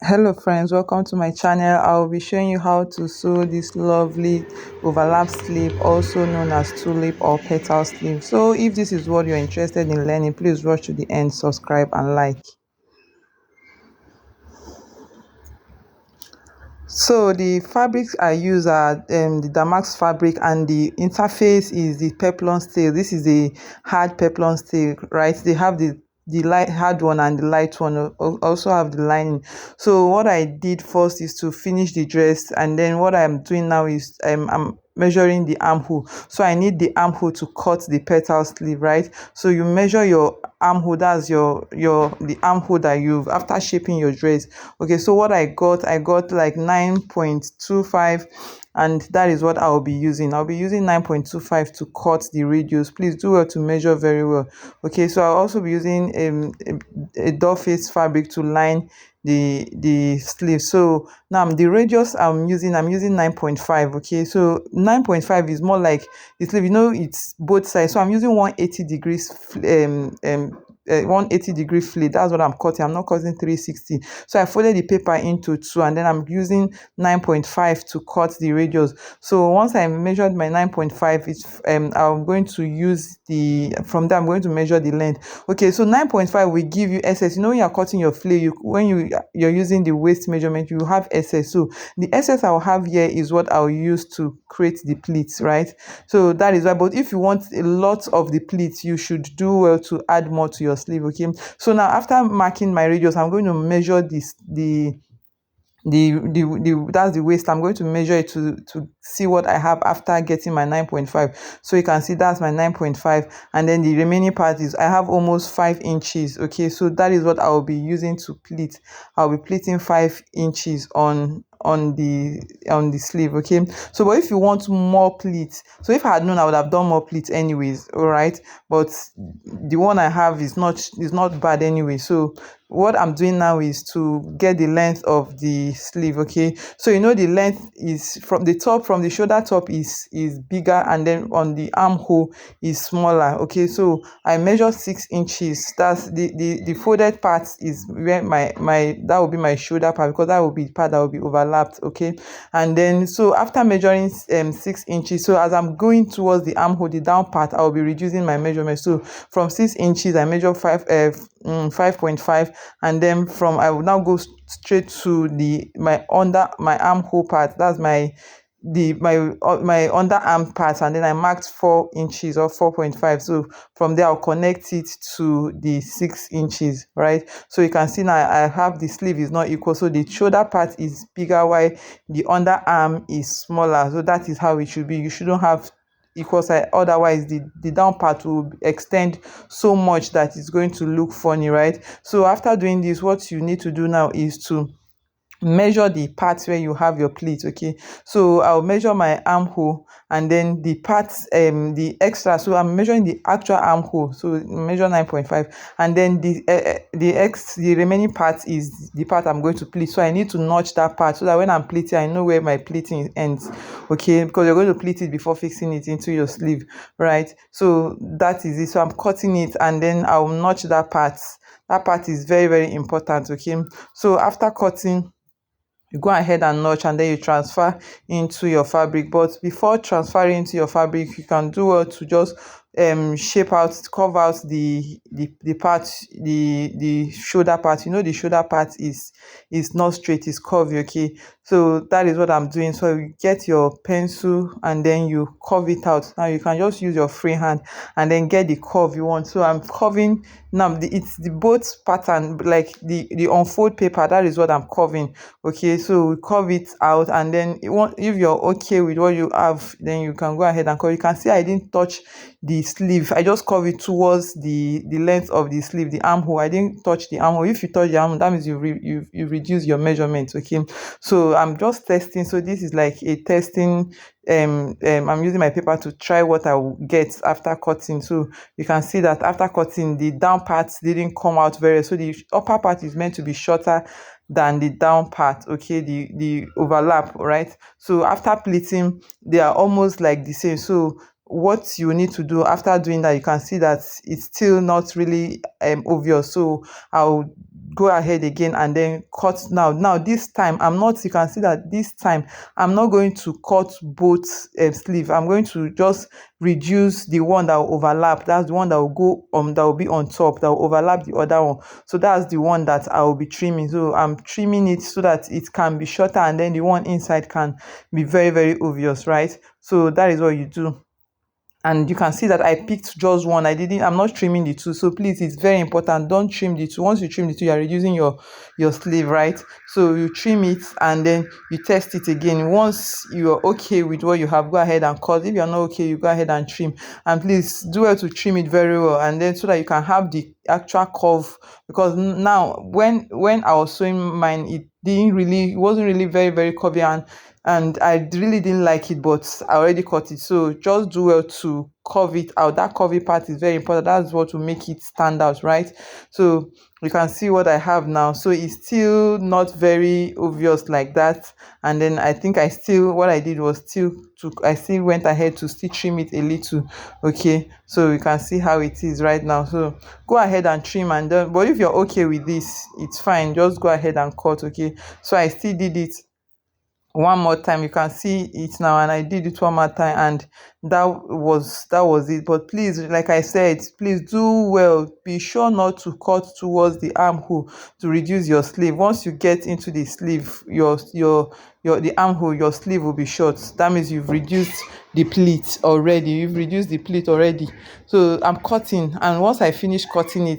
Hello friends, welcome to my channel. I'll be showing you how to sew this lovely overlap sleeve, also known as tulip or petal sleeve. So if this is what you're interested in learning, please watch to the end, subscribe and like. So the fabrics I use are the damask fabric, and the interface is the peplon steel. This is a hard peplon steel, right? They have the light hard one and the light one also have the lining. So what I did first is to finish the dress, and then what I'm doing now is I'm measuring the armhole. So I need the armhole to cut the petal sleeve, right? So you measure your armhole, that's your the armhole that you've after shaping your dress. Okay, so what I got like 9.25, and that is what I'll be using. I'll be using 9.25 to cut the radius. Please do well to measure very well. Okay, so I'll also be using a doll face fabric to line the sleeve. So now the radius I'm using 9.5. Okay, so 9.5 is more like the sleeve, it's both sides, so I'm using 180 degrees 180-degree flip. That's what I'm cutting. I'm not cutting 360. So I folded the paper into two, and then I'm using 9.5 to cut the radius. So once I measured my 9.5, it's I'm going to use from there I'm going to measure the length. Okay, so 9.5 will give you excess. When you're cutting your flare, when you're using the waist measurement, you have excess. So the excess I'll have here is what I'll use to create the pleats, right? So that is why. But if you want a lot of the pleats, you should do well to add more to your sleeve. Okay, so now after marking my radius, I'm going to measure this the that's the waist. I'm going to measure it to see what I have after getting my 9.5. So you can see that's my 9.5, and then the remaining part is I have almost 5 inches. Okay, so that is what I'll be using to pleat. I'll be pleating 5 inches on the sleeve. Okay, so but if you want more pleats, so if I had known, I would have done more pleats anyways. All right, but the one I have is not bad anyway. So what I'm doing now is to get the length of the sleeve. Okay, so the length is from the top, from the shoulder top is bigger, and then on the armhole is smaller. Okay, so I measure 6 inches. That's the folded part is where my that will be my shoulder part, because that will be the part that will be overlapped. Okay, and then so after measuring 6 inches, so as I'm going towards the armhole, the down part, I'll be reducing my measurement. So from 6 inches I measure 5.5, and then I will now go straight to my armhole part. That's my underarm part, and then I marked 4 inches or 4.5. So from there I'll connect it to the 6 inches, right? So you can see now I have the sleeve is not equal, so the shoulder part is bigger while the underarm is smaller. So that is how it should be. You shouldn't have equal size, otherwise the down part will extend so much that it's going to look funny, right? So after doing this, what you need to do now is to measure the parts where you have your pleat. Okay, so I'll measure my armhole, and then the parts the extra, so I'm measuring the actual armhole, so measure 9.5, and then the remaining part is the part I'm going to pleat. So I need to notch that part so that when I'm pleating, I know where my pleating ends. Okay, because you're going to pleat it before fixing it into your sleeve, right? So that is it. So I'm cutting it, and then I'll notch that part. That part is very, very important. Okay, so after cutting, you go ahead and notch, and then you transfer into your fabric. But before transferring into your fabric, you can do well to just shape out, curve out the part, the shoulder part. The shoulder part is not straight, it's curvy. Okay, so that is what I'm doing. So you get your pencil, and then you curve it out. Now you can just use your free hand and then get the curve you want. So I'm curving now. It's the both pattern, like the unfold paper, that is what I'm curving. Okay, so we curve it out, and then if you're okay with what you have, then you can go ahead and curve. You can see I didn't touch the sleeve. I just curve it towards the length of the sleeve, the armhole. I didn't touch the armhole. If you touch the armhole, that means you reduce your measurement. Okay, so I'm just testing. So this is like a testing. I'm using my paper to try what I will get after cutting. So you can see that after cutting, the down part didn't come out very well. So the upper part is meant to be shorter than the down part. Okay, the overlap, right? So after pleating, they are almost like the same. So what you need to do after doing that, you can see that it's still not really obvious. So I'll go ahead again and then cut. Now this time I'm not, you can see that this time I'm not going to cut both sleeve. I'm going to just reduce the one that will overlap. That's the one that will go that will be on top, that will overlap the other one. So that's the one that I will be trimming. So I'm trimming it so that it can be shorter, and then the one inside can be very, very obvious, right? So that is what you do. And you can see that I picked just one. I'm not trimming the two. So please, it's very important, don't trim the two. Once you trim the two, you are reducing your sleeve, right? So you trim it and then you test it again. Once you're okay with what you have, go ahead and cut. If you're not okay, you go ahead and trim. And please do well to trim it very well, and then so that you can have the actual curve. Because now when I was sewing mine, it wasn't really very, very curvy, and I really didn't like it, but I already cut it. So just do well to curve it out. That curvy part is very important. That's what will make it stand out, right? So you can see what I have now. So it's still not very obvious like that. And then I think what I did was I still went ahead to still trim it a little. Okay, so you can see how it is right now. So go ahead and trim, and then, but if you're okay with this, it's fine. Just go ahead and cut. Okay, so I still did it one more time. You can see it now, and I did it one more time, and that was it. But please, like I said, please do well, be sure not to cut towards the armhole to reduce your sleeve. Once you get into the sleeve, the armhole, your sleeve will be short. That means you've reduced the pleat already. So I'm cutting, and once I finish cutting,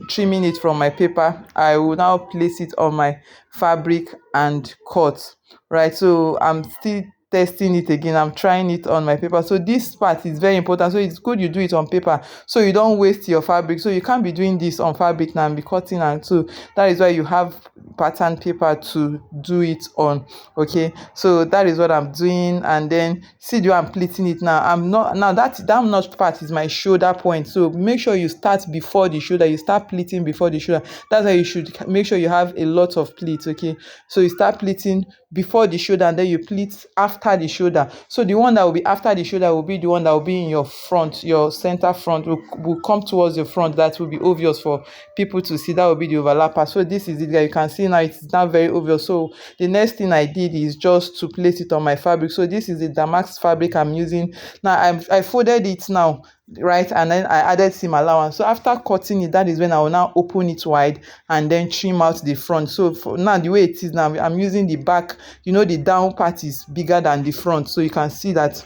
trimming it from my paper, I will now place it on my fabric and cut, right? So I'm still testing it again. I'm trying it on my paper. So this part is very important. So it's good you do it on paper so you don't waste your fabric. So you can't be doing this on fabric now and be cutting, and so that is why you have pattern paper to do it on. Okay, so that is what I'm doing. And then see the way I'm pleating it now. That notch part is my shoulder point, so make sure you start before the shoulder. You start pleating before the shoulder. That's why you should make sure you have a lot of pleats. Okay, so you start pleating before the shoulder, and then you pleat after the shoulder. So the one that will be after the shoulder will be the one that will be in your front, your center front will come towards your front. That will be obvious for people to see. That will be the overlapper. So this is it, guys. You can see now it's not very obvious. So the next thing I did is just to place it on my fabric. So this is the damask fabric I'm using now. I folded it now, right, and then I added seam allowance. So after cutting it, that is when I will now open it wide and then trim out the front. So for now, the way it is now, I'm using the back. The down part is bigger than the front, so you can see that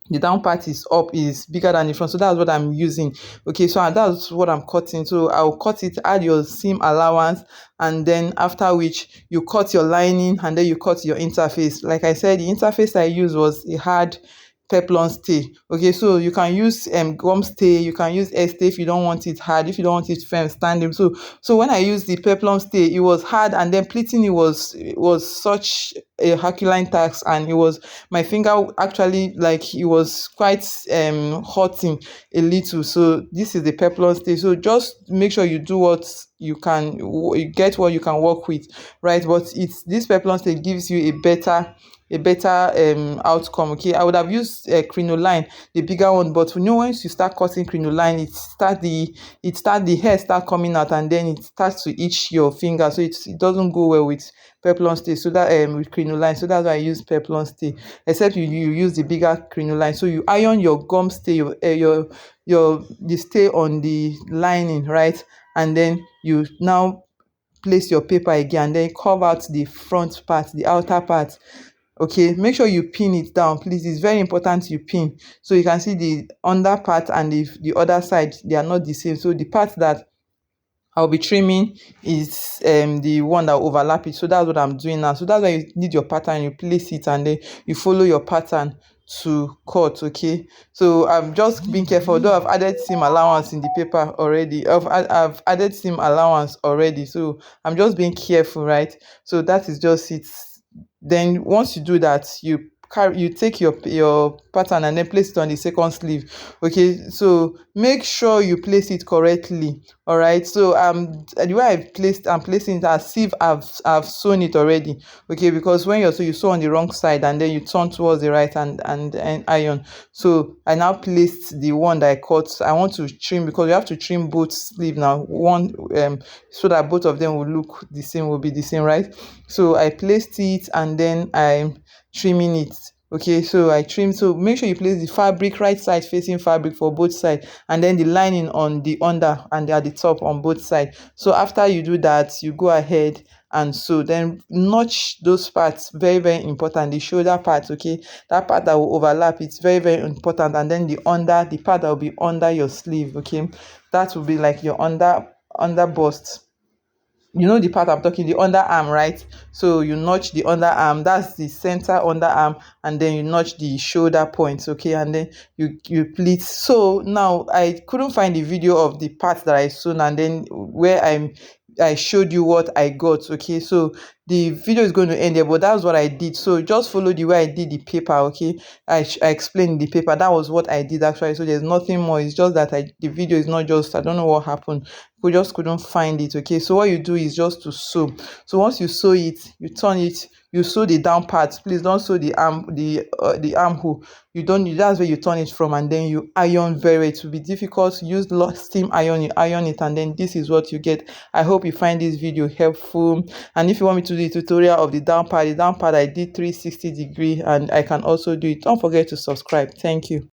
the down part is bigger than the front. So that's what I'm using. Okay, so that's what I'm cutting. So I'll cut it, add your seam allowance, and then after which you cut your lining, and then you cut your interface. Like I said, the interface I used was a hard peplon stay. Okay, so you can use gum stay, you can use air stay if you don't want it hard, if you don't want it firm standing. So when I used the peplon stay, it was hard, and then pleating it was such a Herculean task, and it was, my finger actually, like, it was quite hurting a little. So this is the peplon stay. So just make sure you do what you can, you get what you can work with, right? But this peplon stay gives you a better outcome. Okay, I would have used crinoline, the bigger one, but once you start cutting crinoline, the hair start coming out, and then it starts to itch your finger, so it doesn't go well with peplon stay. So that with crinoline, so that's why I use peplon stay, except you use the bigger crinoline. So you iron your gum stay, your the stay on the lining, right? And then you now place your paper again, and then curve out the front part, the outer part. Okay, make sure you pin it down, please. It's very important you pin, so you can see the under part and the other side, they are not the same. So the part that I'll be trimming is the one that will overlap it. So that's what I'm doing now. So that's why you need your pattern, you place it, and then you follow your pattern to cut. Okay, so I'm just being careful. Though I've added seam allowance in the paper already, I've added seam allowance already, so I'm just being careful, right? So that is just it. Then once you do that, you carry, you take your pattern and then place it on the second sleeve. Okay, so make sure you place it correctly. All right, so the way I'm placing it as if I've sewn it already. Okay, because when you sew on the wrong side and then you turn towards the right and iron. So I now placed the one that I cut. I want to trim because you have to trim both sleeve now, one so that both of them will look the same, will be the same, right? So I placed it and then I'm trimming it. Okay, so I trim. So make sure you place the fabric right side facing fabric for both sides, and then the lining on the under and at the top on both sides. So after you do that, you go ahead and sew. Then notch those parts, very very important, the shoulder part. Okay, that part that will overlap, it's very very important. And then the part that will be under your sleeve. Okay, that will be like your under bust. You know the part I'm talking, the underarm, right? So you notch the underarm, that's the center underarm, and then you notch the shoulder points. Okay, and then you pleat. So now I couldn't find the video of the part that I sewn and then where I showed you what I got. Okay, so the video is going to end there, but that's what I did. So just follow the way I did the paper. Okay, I explained the paper, that was what I did actually. So there's nothing more, it's just that the video is not just, I don't know what happened, we just couldn't find it. Okay, so what you do is just to sew. So once you sew it, you turn it, you sew the down part. Please don't sew the armhole. You don't, that's where you turn it from, and then you iron very. It will be difficult. Use steam iron, you iron it, and then this is what you get. I hope you find this video helpful. And if you want me to do a tutorial of the down part I did 360 degree, and I can also do it. Don't forget to subscribe. Thank you.